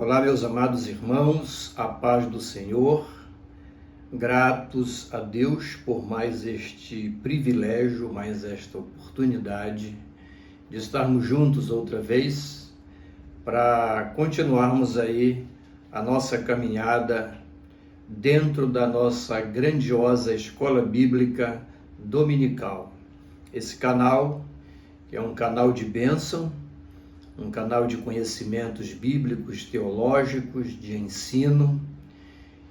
Olá, meus amados irmãos, a paz do Senhor, gratos a Deus por mais este privilégio, mais esta oportunidade de estarmos juntos outra vez para continuarmos aí a nossa caminhada dentro da nossa grandiosa escola bíblica dominical. Esse canal é um canal de bênção, um canal de conhecimentos bíblicos, teológicos, de ensino,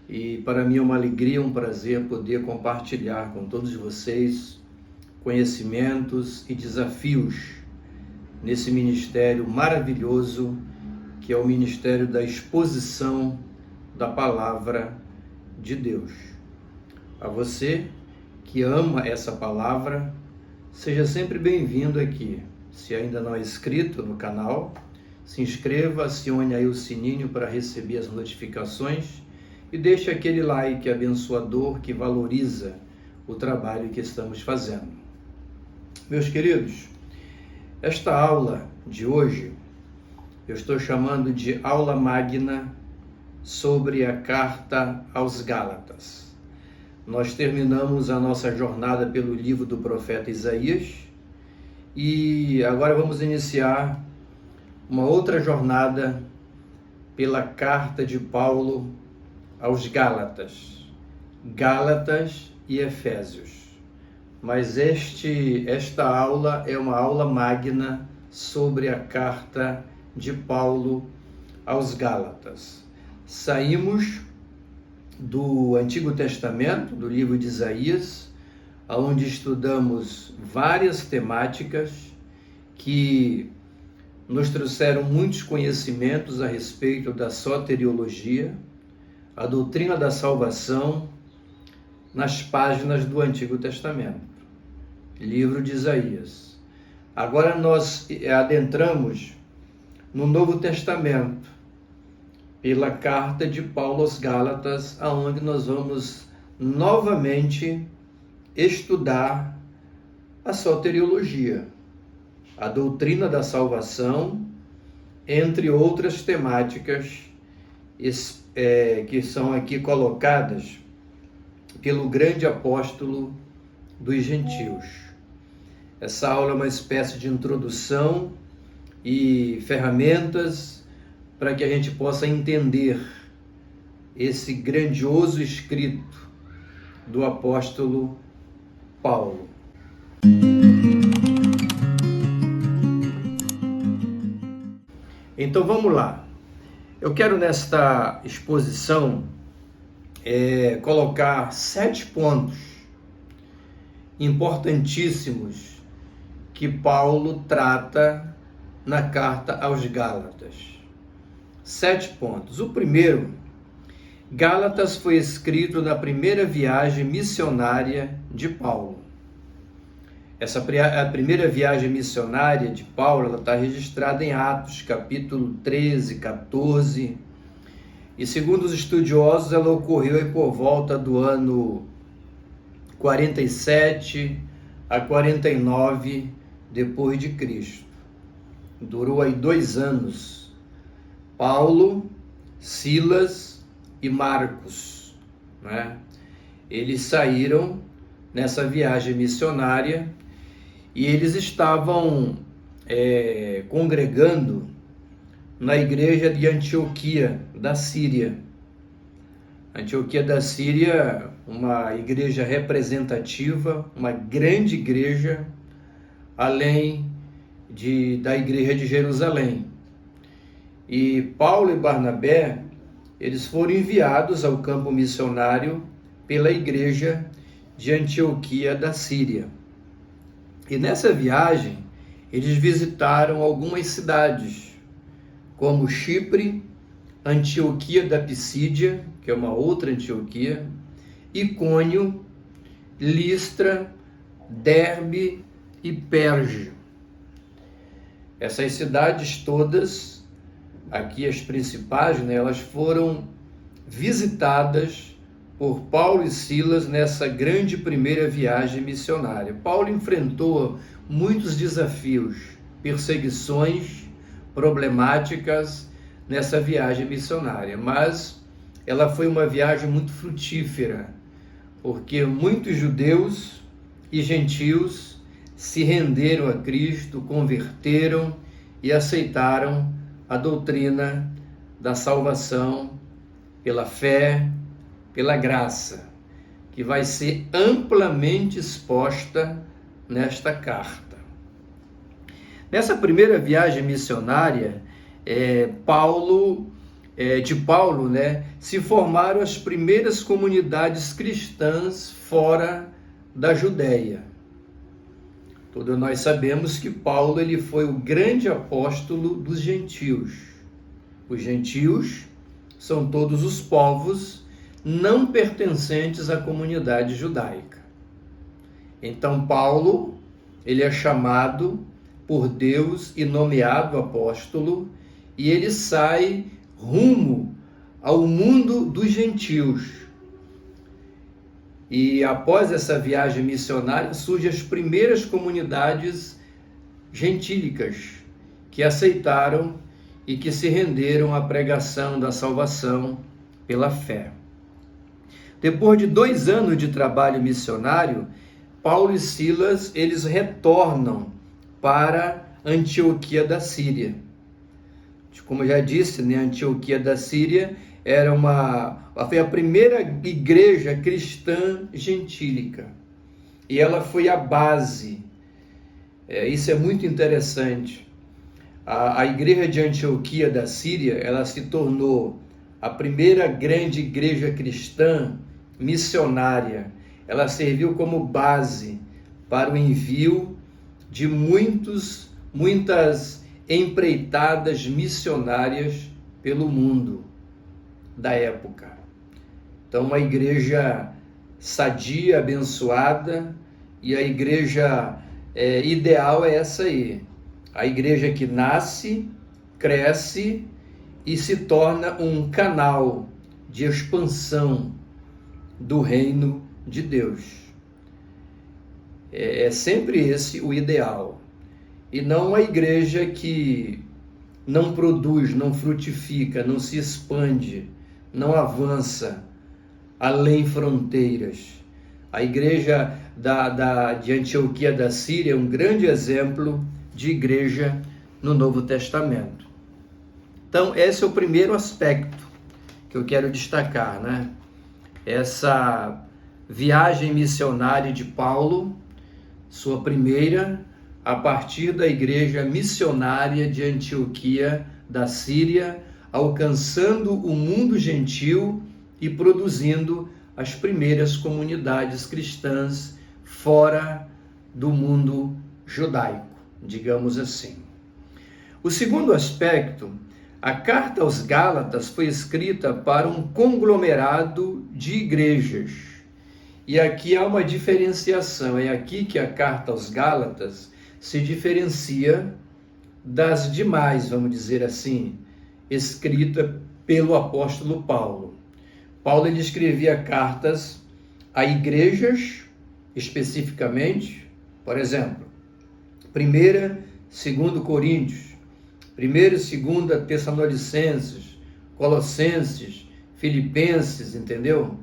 e para mim é uma alegria, um prazer poder compartilhar com todos vocês conhecimentos e desafios nesse ministério maravilhoso que é o ministério da exposição da palavra de Deus. A você que ama essa palavra, seja sempre bem-vindo aqui. Se ainda não é inscrito no canal, se inscreva, acione aí o sininho para receber as notificações e deixe aquele like abençoador que valoriza o trabalho que estamos fazendo. Meus queridos, esta aula de hoje eu estou chamando de aula magna sobre a carta aos Gálatas. Nós terminamos a nossa jornada pelo livro do profeta Isaías, e agora vamos iniciar uma outra jornada pela carta de Paulo aos Gálatas, Gálatas e Efésios. Mas esta aula é uma aula magna sobre a carta de Paulo aos Gálatas. Saímos do Antigo Testamento, do livro de Isaías, onde estudamos várias temáticas que nos trouxeram muitos conhecimentos a respeito da soteriologia, a doutrina da salvação, nas páginas do Antigo Testamento, livro de Isaías. Agora nós adentramos no Novo Testamento, pela carta de Paulo aos Gálatas, aonde nós vamos novamente estudar a soteriologia, a doutrina da salvação, entre outras temáticas que são aqui colocadas pelo grande apóstolo dos gentios. Essa aula é uma espécie de introdução e ferramentas para que a gente possa entender esse grandioso escrito do apóstolo Paulo. Então vamos lá. Eu quero nesta exposição colocar 7 pontos importantíssimos que Paulo trata na carta aos Gálatas. 7 pontos. O primeiro, Gálatas foi escrito na primeira viagem missionária de Paulo. A primeira viagem missionária de Paulo está registrada em Atos, capítulo 13, 14, e segundo os estudiosos, ela ocorreu aí por volta do ano 47 a 49 depois de Cristo. Durou aí 2 anos. Paulo, Silas e Marcos, né? Eles saíram nessa viagem missionária e eles estavam congregando na igreja de Antioquia da Síria. Antioquia da Síria, uma igreja representativa, uma grande igreja, além da igreja de Jerusalém. E Paulo e Barnabé, eles foram enviados ao campo missionário pela igreja de Antioquia da Síria. E nessa viagem, eles visitaram algumas cidades, como Chipre, Antioquia da Pisídia, que é uma outra Antioquia, Icônio, Listra, Derbe e Perge. Essas cidades todas, aqui as principais, né, elas foram visitadas por Paulo e Silas nessa grande primeira viagem missionária. Paulo enfrentou muitos desafios, perseguições, problemáticas, nessa viagem missionária, mas ela foi uma viagem muito frutífera, porque muitos judeus e gentios se renderam a Cristo, converteram e aceitaram a doutrina da salvação pela fé, pela graça, que vai ser amplamente exposta nesta carta. Nessa primeira viagem missionária, de Paulo, se formaram as primeiras comunidades cristãs fora da Judéia. Todos nós sabemos que Paulo ele foi o grande apóstolo dos gentios. Os gentios são todos os povos não pertencentes à comunidade judaica. Então Paulo, ele é chamado por Deus e nomeado apóstolo, e ele sai rumo ao mundo dos gentios. E após essa viagem missionária, surgem as primeiras comunidades gentílicas que aceitaram e que se renderam à pregação da salvação pela fé. Depois de 2 anos de trabalho missionário, Paulo e Silas, eles retornam para Antioquia da Síria. Como eu já disse, Antioquia da Síria foi a primeira igreja cristã gentílica. E ela foi a base. Isso é muito interessante. A igreja de Antioquia da Síria, ela se tornou a primeira grande igreja cristã missionária. Ela serviu como base para o envio de muitas empreitadas missionárias pelo mundo da época. Então, uma igreja sadia, abençoada, e a igreja ideal é essa aí. A igreja que nasce, cresce e se torna um canal de expansão do reino de Deus. É sempre esse o ideal. E não uma igreja que não produz, não frutifica, não se expande, não avança além fronteiras. A igreja de Antioquia da Síria é um grande exemplo de igreja no Novo Testamento. Então, esse é o primeiro aspecto que eu quero destacar, Essa viagem missionária de Paulo, sua primeira, a partir da igreja missionária de Antioquia da Síria, alcançando o mundo gentil e produzindo as primeiras comunidades cristãs fora do mundo judaico, digamos assim. O segundo aspecto, a carta aos Gálatas foi escrita para um conglomerado de igrejas. E aqui há uma diferenciação, é aqui que a carta aos Gálatas se diferencia das demais, vamos dizer assim, escrita pelo apóstolo Paulo. Paulo ele escrevia cartas a igrejas, especificamente, por exemplo, 1ª, 2ª Coríntios, 1ª e 2ª Tessalonicenses, Colossenses, Filipenses, entendeu?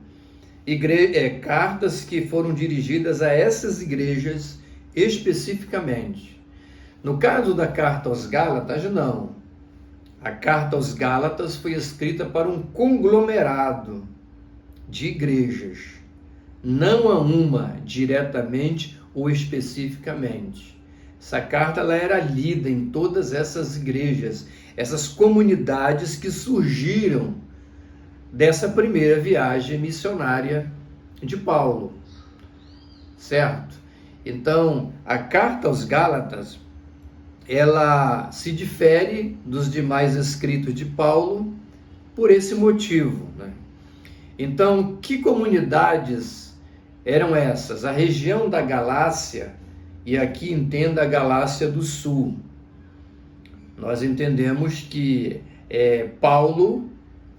Cartas que foram dirigidas a essas igrejas especificamente. No caso da carta aos Gálatas, não. A carta aos Gálatas foi escrita para um conglomerado de igrejas, não a uma diretamente ou especificamente. Essa carta ela era lida em todas essas igrejas, essas comunidades que surgiram dessa primeira viagem missionária de Paulo, certo? Então, a carta aos Gálatas, ela se difere dos demais escritos de Paulo por esse motivo, Então, que comunidades eram essas? A região da Galácia, e aqui entenda a Galácia do Sul. Nós entendemos que Paulo,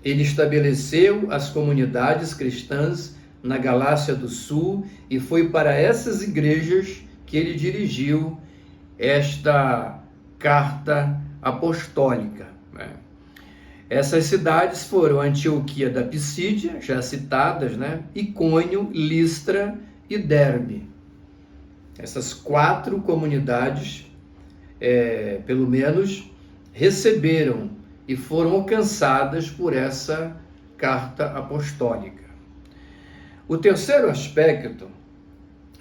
ele estabeleceu as comunidades cristãs na Galácia do Sul e foi para essas igrejas que ele dirigiu esta carta apostólica. Essas cidades foram Antioquia da Pisídia, já citadas, né? Icônio, Listra e Derbe. Essas 4 comunidades, pelo menos, receberam e foram alcançadas por essa carta apostólica. O terceiro aspecto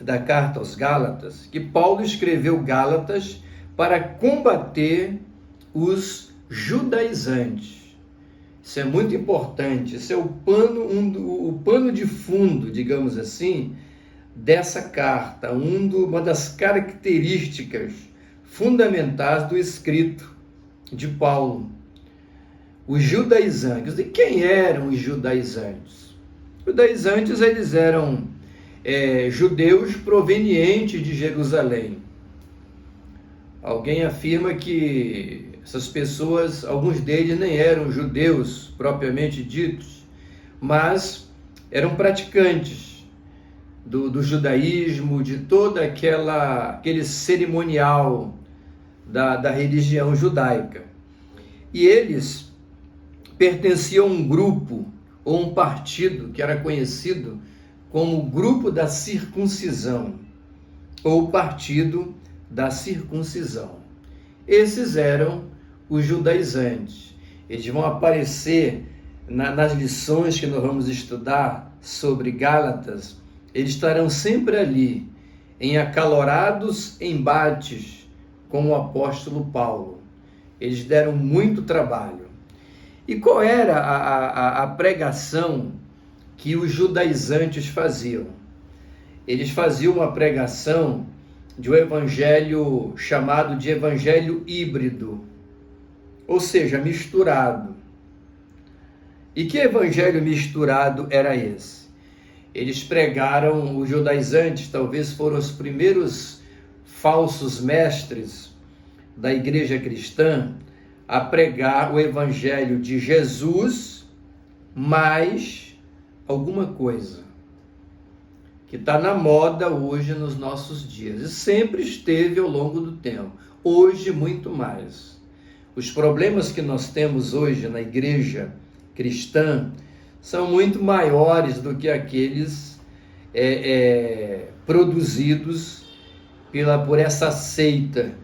da carta aos Gálatas, que Paulo escreveu Gálatas para combater os judaizantes. Isso é muito importante, isso é o pano de fundo, digamos assim, dessa carta, uma das características fundamentais do escrito de Paulo. Os judaizantes. E quem eram os judaizantes? Os judaizantes, eles eram judeus provenientes de Jerusalém. Alguém afirma que essas pessoas, alguns deles nem eram judeus propriamente ditos, mas eram praticantes do judaísmo, de todo aquele cerimonial da religião judaica. E eles pertenciam a um grupo ou um partido que era conhecido como o grupo da circuncisão, ou partido da circuncisão. Esses eram os judaizantes. Eles vão aparecer nas lições que nós vamos estudar sobre Gálatas. Eles estarão sempre ali, em acalorados embates com o apóstolo Paulo. Eles deram muito trabalho. E qual era a pregação que os judaizantes faziam? Eles faziam uma pregação de um evangelho chamado de evangelho híbrido, ou seja, misturado. E que evangelho misturado era esse? Eles pregaram, os judaizantes talvez foram os primeiros falsos mestres da igreja cristã a pregar o evangelho de Jesus mais alguma coisa que está na moda hoje nos nossos dias e sempre esteve ao longo do tempo, hoje muito mais. Os problemas que nós temos hoje na igreja cristã são muito maiores do que aqueles produzidos por essa seita,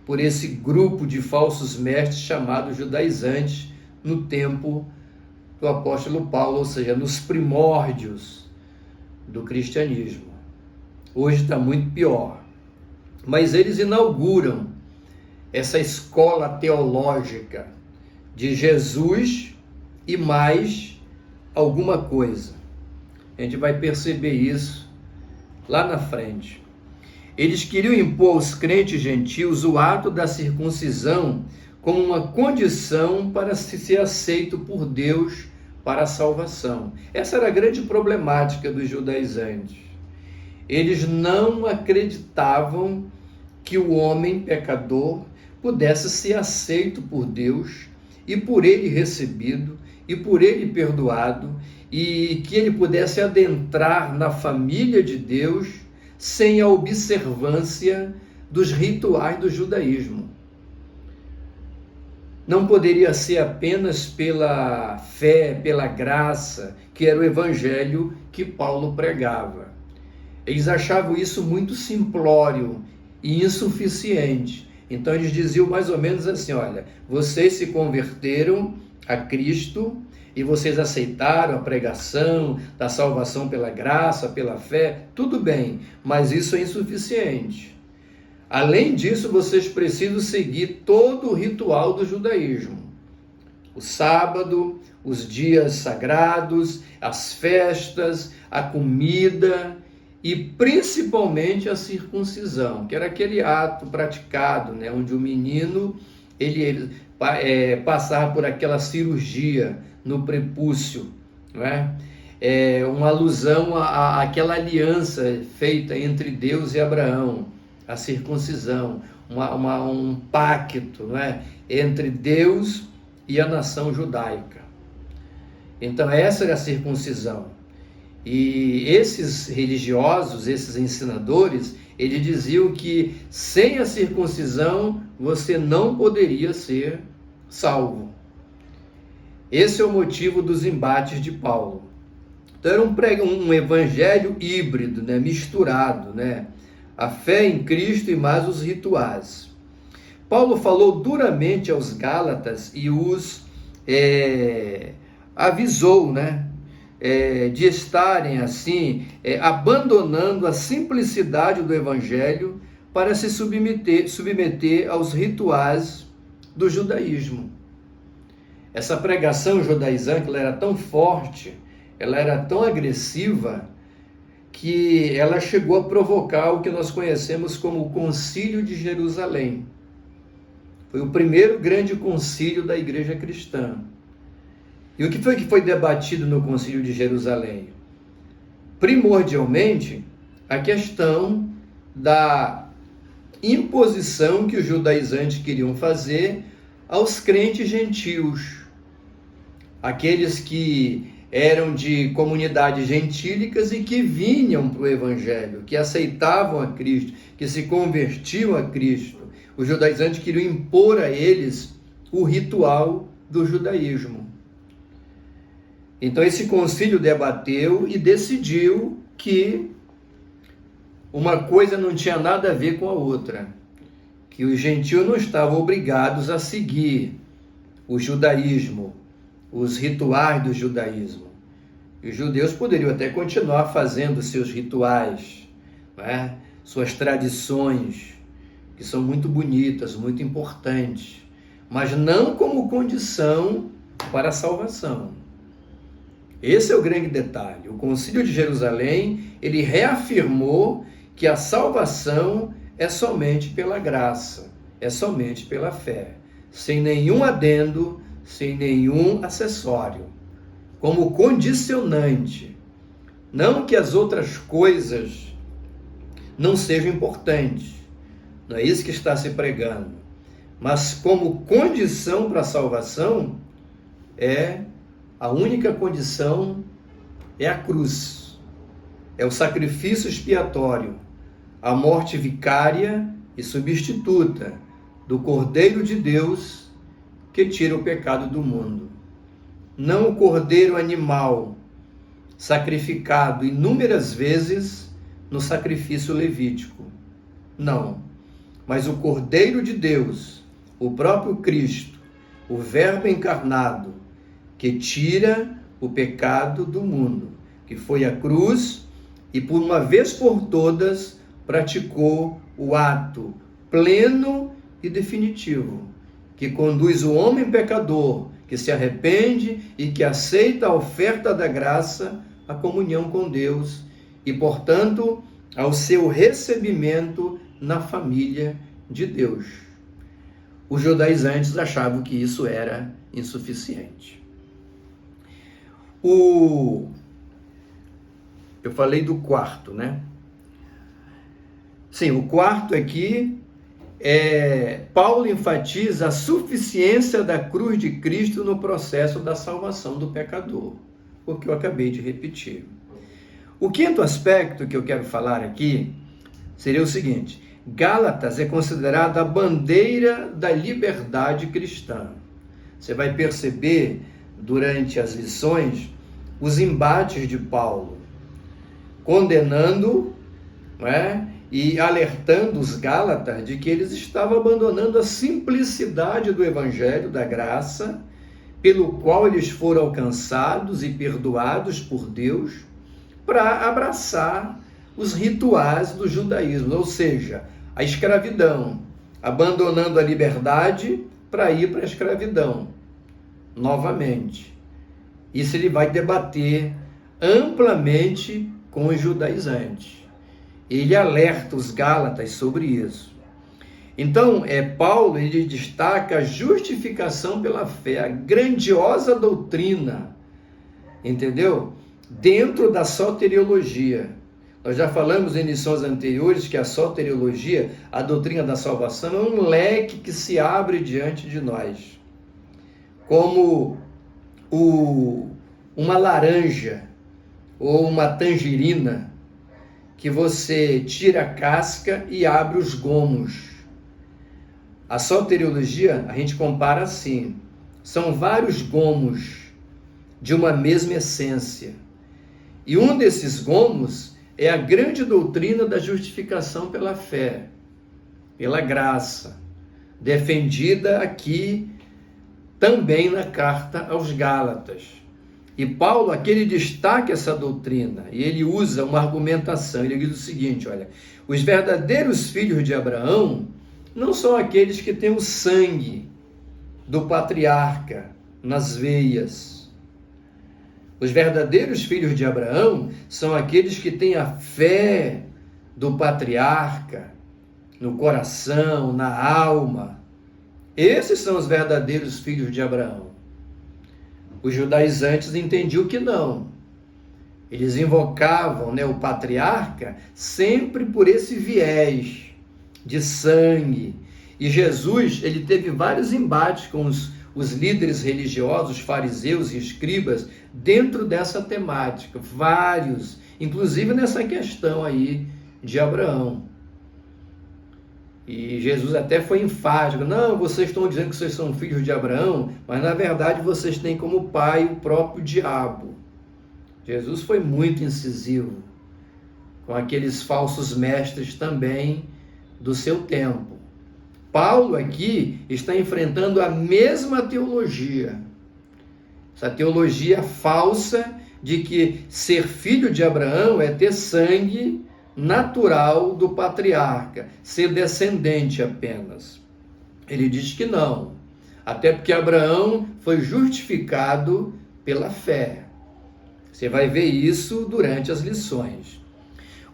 por esse grupo de falsos mestres chamados judaizantes no tempo do apóstolo Paulo, ou seja, nos primórdios do cristianismo. Hoje está muito pior. Mas eles inauguram essa escola teológica de Jesus e mais alguma coisa. A gente vai perceber isso lá na frente. Eles queriam impor aos crentes gentios o ato da circuncisão como uma condição para ser aceito por Deus para a salvação. Essa era a grande problemática dos judaizantes. Eles não acreditavam que o homem pecador pudesse ser aceito por Deus e por ele recebido e por ele perdoado e que ele pudesse adentrar na família de Deus sem a observância dos rituais do judaísmo. Não poderia ser apenas pela fé, pela graça, que era o evangelho que Paulo pregava. Eles achavam isso muito simplório e insuficiente. Então eles diziam mais ou menos assim: olha, vocês se converteram a Cristo e vocês aceitaram a pregação da salvação pela graça, pela fé, tudo bem, mas isso é insuficiente. Além disso, vocês precisam seguir todo o ritual do judaísmo. O sábado, os dias sagrados, as festas, a comida e principalmente a circuncisão, que era aquele ato praticado, né, onde o menino ele passava por aquela cirurgia no prepúcio, não é? Uma alusão àquela aliança feita entre Deus e Abraão, a circuncisão, um pacto, não é? Entre Deus e a nação judaica. Então essa era a circuncisão. E esses religiosos, esses ensinadores, eles diziam que sem a circuncisão você não poderia ser salvo. Esse é o motivo dos embates de Paulo. Então era um evangelho híbrido, né? Misturado, né? A fé em Cristo e mais os rituais. Paulo falou duramente aos Gálatas e os avisou, né? De estarem assim, abandonando a simplicidade do evangelho para se submeter aos rituais do judaísmo. Essa pregação judaizante, ela era tão forte, ela era tão agressiva, que ela chegou a provocar o que nós conhecemos como o Concílio de Jerusalém. Foi o primeiro grande concílio da igreja cristã. E o que foi debatido no Concílio de Jerusalém? Primordialmente, a questão da imposição que os judaizantes queriam fazer aos crentes gentios, aqueles que eram de comunidades gentílicas e que vinham para o Evangelho, que aceitavam a Cristo, que se convertiam a Cristo. Os judaizantes queriam impor a eles o ritual do judaísmo. Então esse concílio debateu e decidiu que uma coisa não tinha nada a ver com a outra, que os gentios não estavam obrigados a seguir o judaísmo, os rituais do judaísmo. E os judeus poderiam até continuar fazendo seus rituais, né? Suas tradições, que são muito bonitas, muito importantes, mas não como condição para a salvação. Esse é o grande detalhe. O Concílio de Jerusalém, ele reafirmou que a salvação é somente pela graça, é somente pela fé, sem nenhum adendo, sem nenhum acessório, como condicionante. Não que as outras coisas não sejam importantes, não é isso que está se pregando, mas como condição para a salvação, a única condição é a cruz, é o sacrifício expiatório, a morte vicária e substituta do Cordeiro de Deus que tira o pecado do mundo. Não o cordeiro animal sacrificado inúmeras vezes no sacrifício levítico. Não, mas o Cordeiro de Deus, o próprio Cristo, o Verbo encarnado, que tira o pecado do mundo, que foi à cruz e por uma vez por todas praticou o ato pleno e definitivo, que conduz o homem pecador, que se arrepende e que aceita a oferta da graça, a comunhão com Deus e, portanto, ao seu recebimento na família de Deus. Os judaizantes achavam que isso era insuficiente. Eu falei do quarto, né? Sim, o quarto aqui Paulo enfatiza a suficiência da cruz de Cristo no processo da salvação do pecador, o que eu acabei de repetir. O quinto aspecto que eu quero falar aqui seria o seguinte: Gálatas é considerada a bandeira da liberdade cristã. Você vai perceber durante as lições os embates de Paulo, condenando, não é? E alertando os Gálatas de que eles estavam abandonando a simplicidade do evangelho da graça, pelo qual eles foram alcançados e perdoados por Deus, para abraçar os rituais do judaísmo, ou seja, a escravidão, abandonando a liberdade para ir para a escravidão novamente. Isso ele vai debater amplamente com os judaizantes. Ele alerta os Gálatas sobre isso. Então, Paulo ele destaca a justificação pela fé, a grandiosa doutrina, entendeu? Dentro da soteriologia. Nós já falamos em lições anteriores que a soteriologia, a doutrina da salvação, é um leque que se abre diante de nós. Como uma laranja ou uma tangerina, que você tira a casca e abre os gomos. A soteriologia, a gente compara assim: são vários gomos de uma mesma essência. E um desses gomos é a grande doutrina da justificação pela fé, pela graça, defendida aqui também na carta aos Gálatas. E Paulo, aqui ele destaca essa doutrina, e ele usa uma argumentação, ele diz o seguinte, olha, os verdadeiros filhos de Abraão não são aqueles que têm o sangue do patriarca nas veias. Os verdadeiros filhos de Abraão são aqueles que têm a fé do patriarca no coração, na alma. Esses são os verdadeiros filhos de Abraão. Os judaizantes entendiam que não. Eles invocavam, o patriarca sempre por esse viés de sangue. E Jesus, ele teve vários embates com os líderes religiosos, fariseus e escribas, dentro dessa temática, vários, inclusive nessa questão aí de Abraão. E Jesus até foi enfático, não, vocês estão dizendo que vocês são filhos de Abraão, mas na verdade vocês têm como pai o próprio diabo. Jesus foi muito incisivo com aqueles falsos mestres também do seu tempo. Paulo aqui está enfrentando a mesma teologia, essa teologia falsa de que ser filho de Abraão é ter sangue natural do patriarca, ser descendente apenas. Ele diz que não, até porque Abraão foi justificado pela fé. Você vai ver isso durante as lições.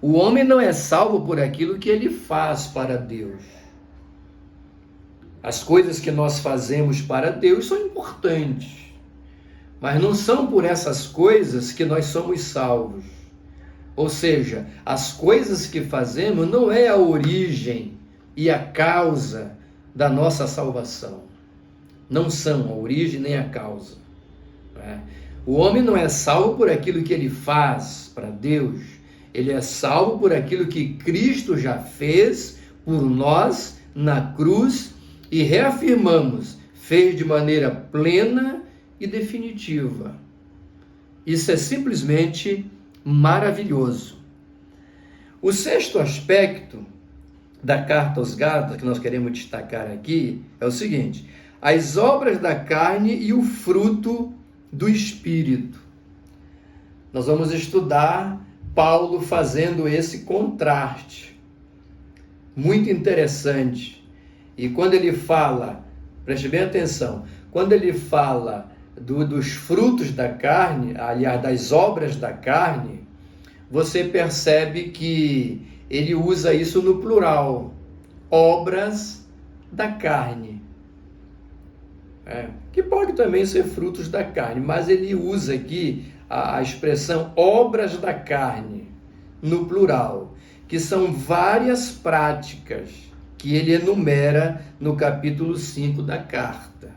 O homem não é salvo por aquilo que ele faz para Deus. As coisas que nós fazemos para Deus são importantes, mas não são por essas coisas que nós somos salvos. Ou seja, as coisas que fazemos não é a origem e a causa da nossa salvação. Não são a origem nem a causa. O homem não é salvo por aquilo que ele faz para Deus. Ele é salvo por aquilo que Cristo já fez por nós na cruz e reafirmamos, fez de maneira plena e definitiva. Isso é simplesmente maravilhoso. O sexto aspecto da carta aos Gálatas que nós queremos destacar aqui é o seguinte: as obras da carne e o fruto do Espírito. Nós vamos estudar Paulo fazendo esse contraste muito interessante. E quando ele fala, preste bem atenção, quando ele fala dos frutos da carne, aliás, das obras da carne, você percebe que ele usa isso no plural, obras da carne. Que pode também ser frutos da carne, mas ele usa aqui a expressão obras da carne, no plural, que são várias práticas que ele enumera no capítulo 5 da carta.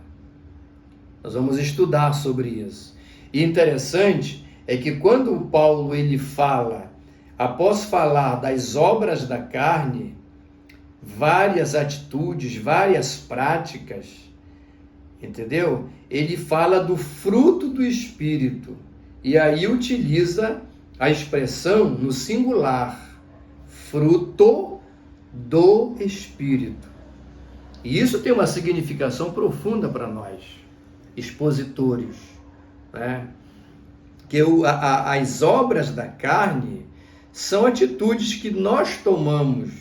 Nós vamos estudar sobre isso. E interessante é que quando Paulo ele fala, após falar das obras da carne, várias atitudes, várias práticas, entendeu? Ele fala do fruto do Espírito. E aí utiliza a expressão no singular, fruto do Espírito. E isso tem uma significação profunda para nós, expositores, que as obras da carne são atitudes que nós tomamos,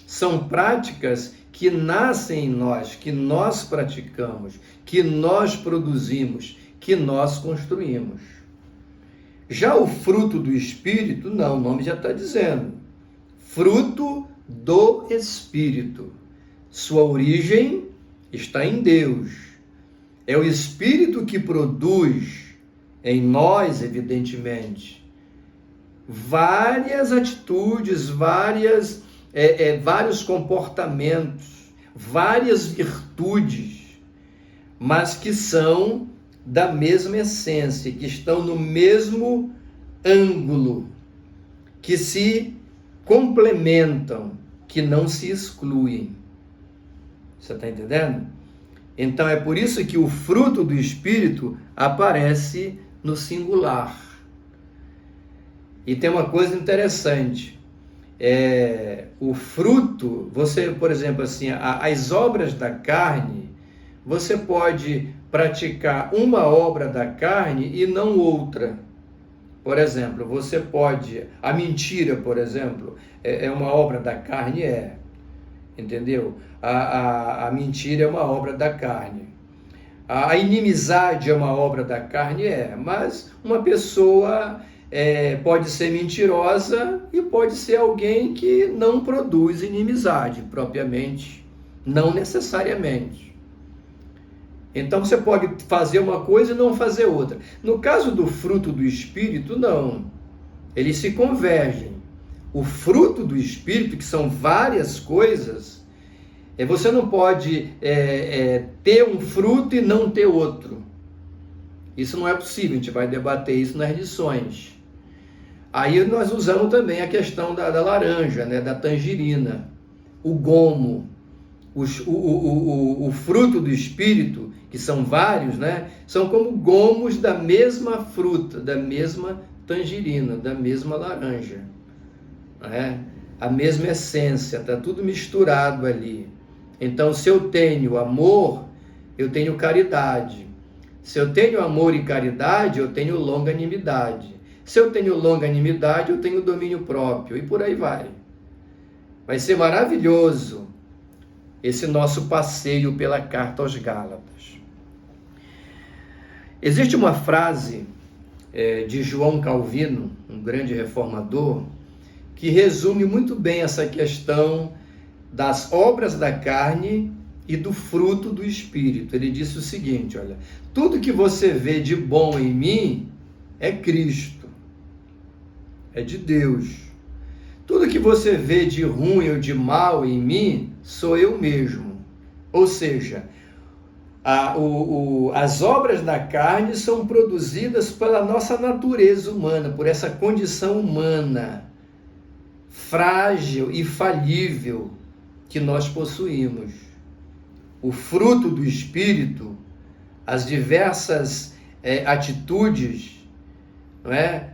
são práticas que nascem em nós, que nós praticamos, que nós produzimos, que nós construímos. Já o fruto do Espírito, não, o nome já está dizendo, fruto do Espírito. Sua origem está em Deus. É o Espírito que produz em nós, evidentemente, várias atitudes, vários comportamentos, várias virtudes, mas que são da mesma essência, que estão no mesmo ângulo, que se complementam, que não se excluem. Você está entendendo? Então é por isso que o fruto do Espírito aparece no singular. E tem uma coisa interessante, o fruto, você, por exemplo, assim, as obras da carne, você pode praticar uma obra da carne e não outra. Por exemplo, você pode, a mentira, por exemplo, é uma obra da carne? Entendeu? A mentira é uma obra da carne. A inimizade é uma obra da carne? Mas uma pessoa pode ser mentirosa e pode ser alguém que não produz inimizade propriamente, não necessariamente. Então você pode fazer uma coisa e não fazer outra. No caso do fruto do Espírito, não. Eles se convergem. O fruto do Espírito, que são várias coisas, você não pode ter um fruto e não ter outro. Isso não é possível, a gente vai debater isso nas lições. Aí nós usamos também a questão da laranja, né, da tangerina, o gomo, o fruto do Espírito, que são vários, né, são como gomos da mesma fruta, da mesma tangerina, da mesma laranja. A mesma essência, está tudo misturado ali. Então, se eu tenho amor, eu tenho caridade. Se eu tenho amor e caridade, eu tenho longanimidade. Se eu tenho longanimidade, eu tenho domínio próprio. E por aí vai. Vai ser maravilhoso esse nosso passeio pela carta aos Gálatas. Existe uma frase de João Calvino, um grande reformador, que resume muito bem essa questão das obras da carne e do fruto do Espírito. Ele disse o seguinte, olha, tudo que você vê de bom em mim é Cristo, é de Deus. Tudo que você vê de ruim ou de mal em mim, sou eu mesmo. Ou seja, as obras da carne são produzidas pela nossa natureza humana, por essa condição humana, frágil e falível que nós possuímos. O fruto do Espírito, as diversas atitudes,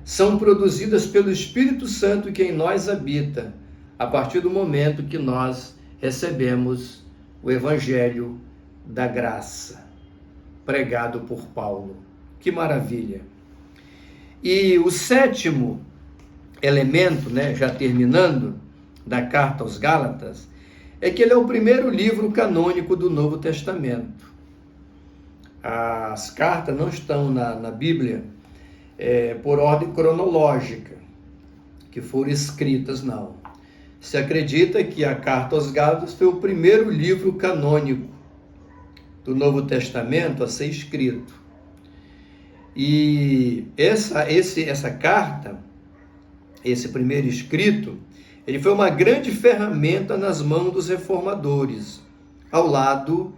são produzidas pelo Espírito Santo que em nós habita, a partir do momento que nós recebemos o Evangelho da graça, pregado por Paulo. Que maravilha! E o sétimo elemento, já terminando, da carta aos Gálatas, é que ele é o primeiro livro canônico do Novo Testamento. As cartas não estão na Bíblia por ordem cronológica, que foram escritas, não. Se acredita que a carta aos Gálatas foi o primeiro livro canônico do Novo Testamento a ser escrito. E essa carta, esse primeiro escrito, ele foi uma grande ferramenta nas mãos dos reformadores, ao lado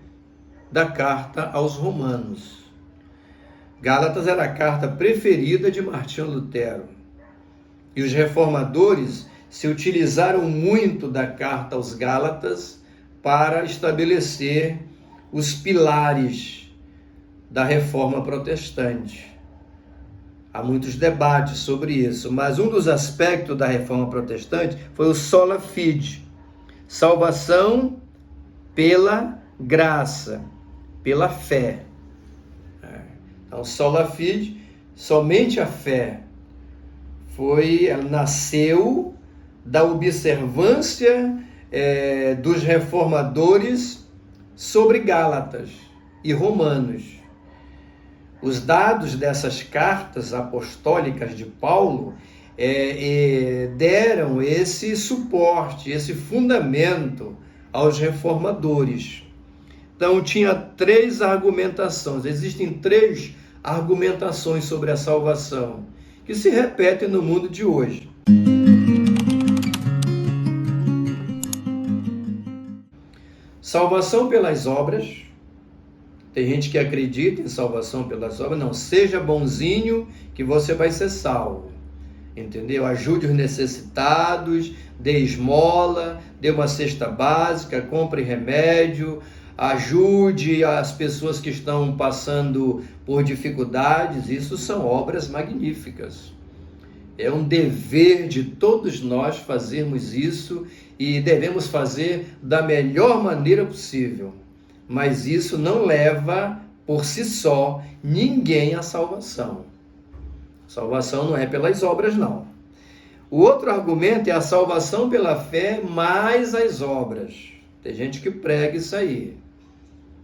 da carta aos Romanos. Gálatas era a carta preferida de Martinho Lutero. E os reformadores se utilizaram muito da carta aos Gálatas para estabelecer os pilares da reforma protestante. Há muitos debates sobre isso, mas um dos aspectos da reforma protestante foi o sola fide, salvação pela graça, pela fé. Então, sola fide, somente a fé. Ela nasceu da observância dos reformadores sobre Gálatas e Romanos. Os dados dessas cartas apostólicas de Paulo deram esse suporte, esse fundamento aos reformadores. Então, tinha três argumentações. Existem três argumentações sobre a salvação que se repetem no mundo de hoje. Salvação pelas obras. Tem gente que acredita em salvação pelas obras. Não, seja bonzinho que você vai ser salvo. Entendeu? Ajude os necessitados, dê esmola, dê uma cesta básica, compre remédio, ajude as pessoas que estão passando por dificuldades. Isso são obras magníficas. É um dever de todos nós fazermos isso e devemos fazer da melhor maneira possível. Mas isso não leva por si só ninguém à salvação. Salvação não é pelas obras, não. O outro argumento é a salvação pela fé mais as obras. Tem gente que prega isso aí,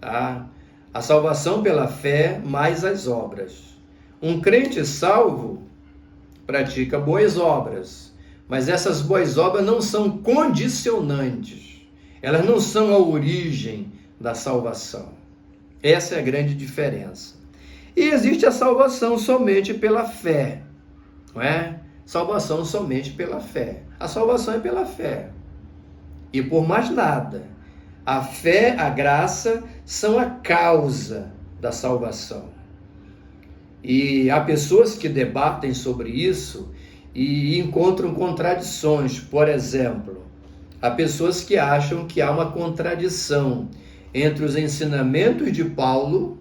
tá? A salvação pela fé mais as obras. Um crente salvo pratica boas obras, mas essas boas obras não são condicionantes. Elas não são a origem da salvação. Essa é a grande diferença. E existe a salvação somente pela fé, não é? Salvação somente pela fé. A salvação é pela fé. E por mais nada. A fé, a graça são a causa da salvação. E há pessoas que debatem sobre isso e encontram contradições. Por exemplo, há pessoas que acham que há uma contradição entre os ensinamentos de Paulo,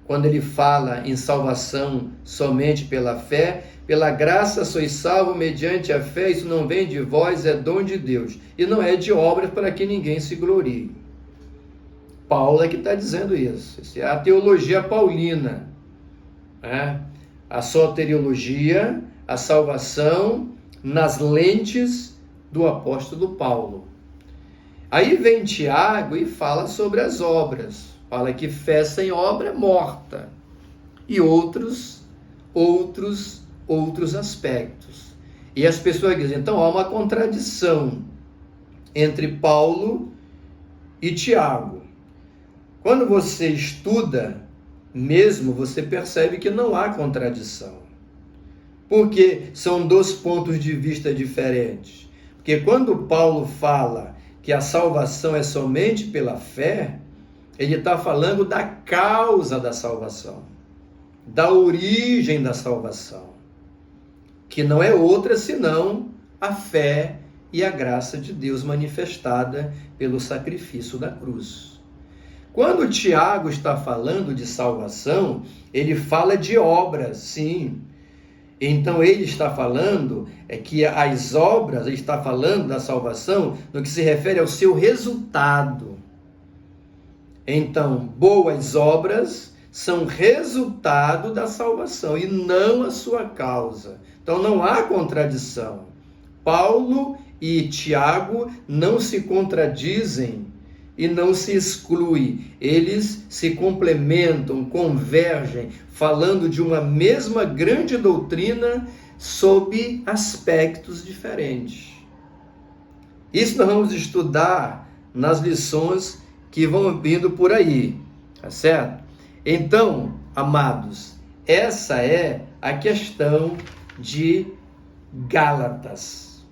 quando ele fala em salvação somente pela fé, pela graça sois salvos mediante a fé, isso não vem de vós, é dom de Deus, e não é de obras para que ninguém se glorie. Paulo é que está dizendo isso. Isso é a teologia paulina, né? A soteriologia, a salvação nas lentes do apóstolo Paulo. Aí vem Tiago e fala sobre as obras. Fala que fé sem obra é morta. E outros aspectos. E as pessoas dizem, então há uma contradição entre Paulo e Tiago. Quando você estuda mesmo, você percebe que não há contradição. Porque são dois pontos de vista diferentes. Porque quando Paulo fala que a salvação é somente pela fé, ele está falando da causa da salvação, da origem da salvação, que não é outra senão a fé e a graça de Deus manifestada pelo sacrifício da cruz. Quando Tiago está falando de salvação, ele fala de obras, sim. Então ele está falando que as obras, ele está falando da salvação no que se refere ao seu resultado. Então, boas obras são resultado da salvação e não a sua causa. Então não há contradição. Paulo e Tiago não se contradizem e não se excluem. Eles se complementam, convergem, falando de uma mesma grande doutrina sob aspectos diferentes. Isso nós vamos estudar nas lições que vão vindo por aí, tá certo? Então, amados, essa é a questão de Gálatas.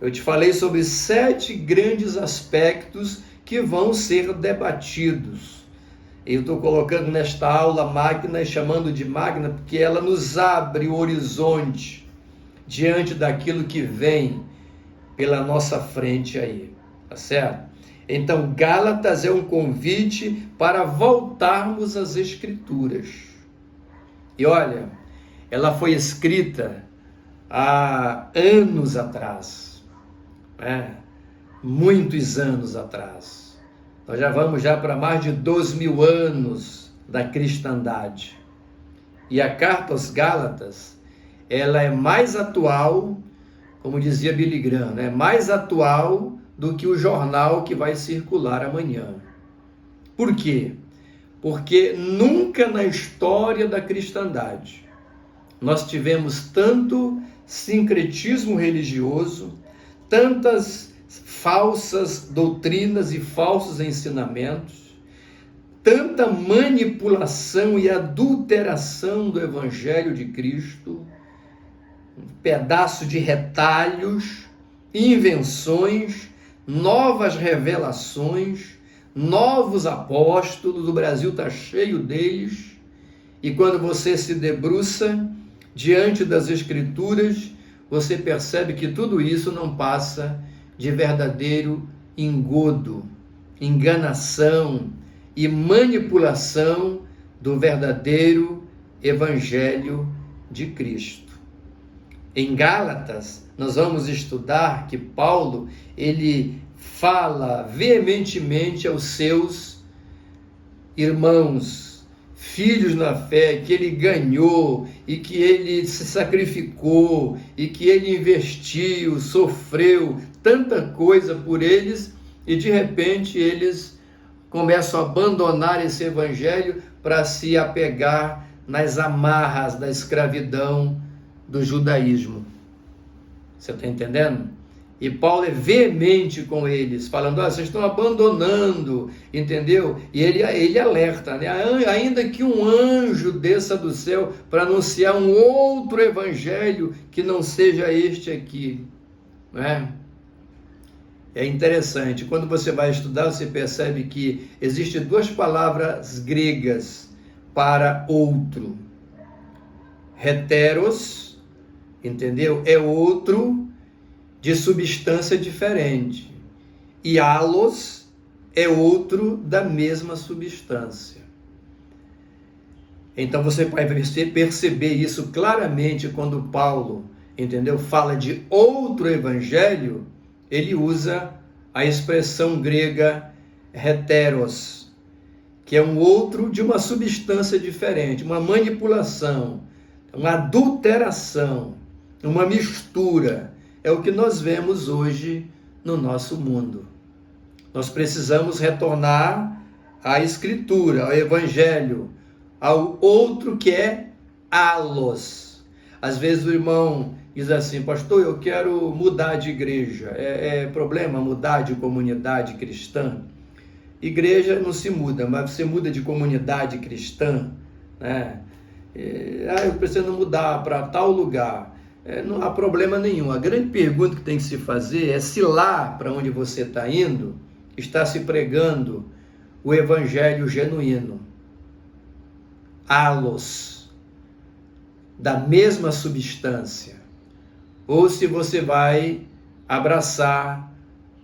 Eu te falei sobre 7 grandes aspectos que vão ser debatidos. Eu estou colocando nesta aula magna, chamando de magna, porque ela nos abre o horizonte diante daquilo que vem pela nossa frente aí, tá certo? Então, Gálatas é um convite para voltarmos às Escrituras. E olha, ela foi escrita há anos atrás, né? Muitos anos atrás. Nós já vamos para mais de 2.000 anos da cristandade. E a carta aos Gálatas, ela é mais atual, como dizia Billy Graham, né? Mais atual do que o jornal que vai circular amanhã. Por quê? Porque nunca na história da cristandade nós tivemos tanto sincretismo religioso, tantas falsas doutrinas e falsos ensinamentos, tanta manipulação e adulteração do Evangelho de Cristo, um pedaço de retalhos, invenções, novas revelações, novos apóstolos. O Brasil está cheio deles. E quando você se debruça diante das Escrituras, você percebe que tudo isso não passa de verdadeiro engodo, enganação e manipulação do verdadeiro Evangelho de Cristo. Em Gálatas, nós vamos estudar que Paulo, ele fala veementemente aos seus irmãos, filhos na fé, que ele ganhou e que ele se sacrificou e que ele investiu, sofreu tanta coisa por eles, e de repente eles começam a abandonar esse evangelho para se apegar nas amarras da escravidão do judaísmo. Você está entendendo? E Paulo é veemente com eles, falando, vocês estão abandonando, entendeu? E ele alerta, né? Ainda que um anjo desça do céu para anunciar um outro evangelho que não seja este aqui, né? É interessante, quando você vai estudar, você percebe que existem duas palavras gregas para outro. Heteros, entendeu? É outro de substância diferente. E halos é outro da mesma substância. Então você vai perceber isso claramente quando Paulo, entendeu? Fala de outro evangelho, ele usa a expressão grega heteros, que é um outro de uma substância diferente, uma manipulação, uma adulteração, uma mistura. É o que nós vemos hoje no nosso mundo. Nós precisamos retornar à Escritura, ao Evangelho, ao outro que é halos. Às vezes o irmão diz assim, pastor, eu quero mudar de igreja. É problema mudar de comunidade cristã? Igreja não se muda, mas você muda de comunidade cristã, né? Eu preciso mudar para tal lugar. Não há problema nenhum. A grande pergunta que tem que se fazer é se lá para onde você está indo, está se pregando o evangelho genuíno. Halos, da mesma substância. Ou se você vai abraçar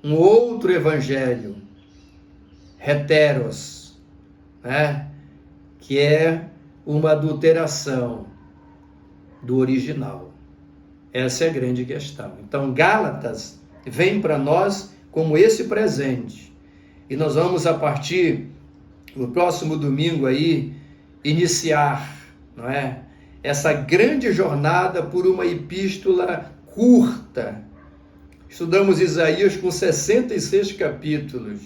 um outro evangelho, heteros, né? Que é uma adulteração do original. Essa é a grande questão. Então, Gálatas vem para nós como esse presente. E nós vamos, a partir do próximo domingo aí, iniciar, não é? Essa grande jornada por uma epístola curta. Estudamos Isaías com 66 capítulos.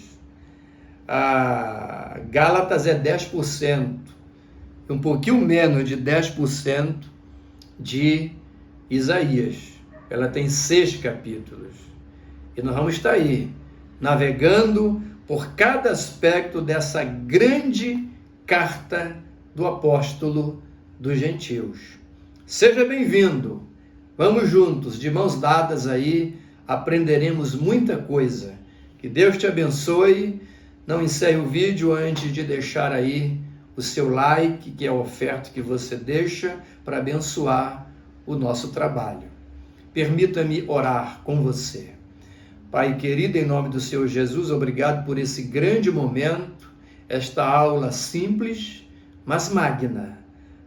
A Gálatas é 10%, um pouquinho menos de 10% de Isaías. Ela tem 6 capítulos. E nós vamos estar aí, navegando por cada aspecto dessa grande carta do apóstolo dos gentios. Seja bem-vindo. Vamos juntos, de mãos dadas aí, aprenderemos muita coisa. Que Deus te abençoe. Não encerre o vídeo antes de deixar aí o seu like, que é a oferta que você deixa para abençoar o nosso trabalho. Permita-me orar com você. Pai querido, em nome do Senhor Jesus, obrigado por esse grande momento, esta aula simples, mas magna.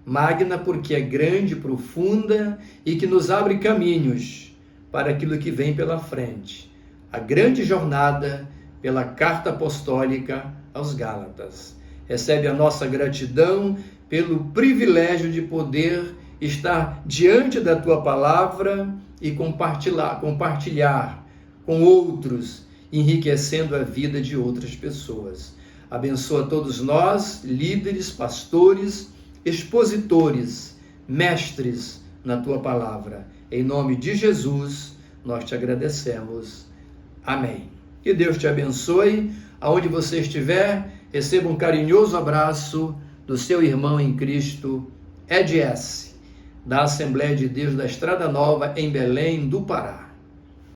Magna porque é grande, profunda e que nos abre caminhos para aquilo que vem pela frente. A grande jornada pela carta apostólica aos Gálatas. Recebe a nossa gratidão pelo privilégio de poder estar diante da tua palavra e compartilhar com outros, enriquecendo a vida de outras pessoas. Abençoa todos nós, líderes, pastores, expositores, mestres na tua palavra. Em nome de Jesus, nós te agradecemos. Amém. Que Deus te abençoe. Aonde você estiver, receba um carinhoso abraço do seu irmão em Cristo, Ed S., da Assembleia de Deus da Estrada Nova, em Belém do Pará.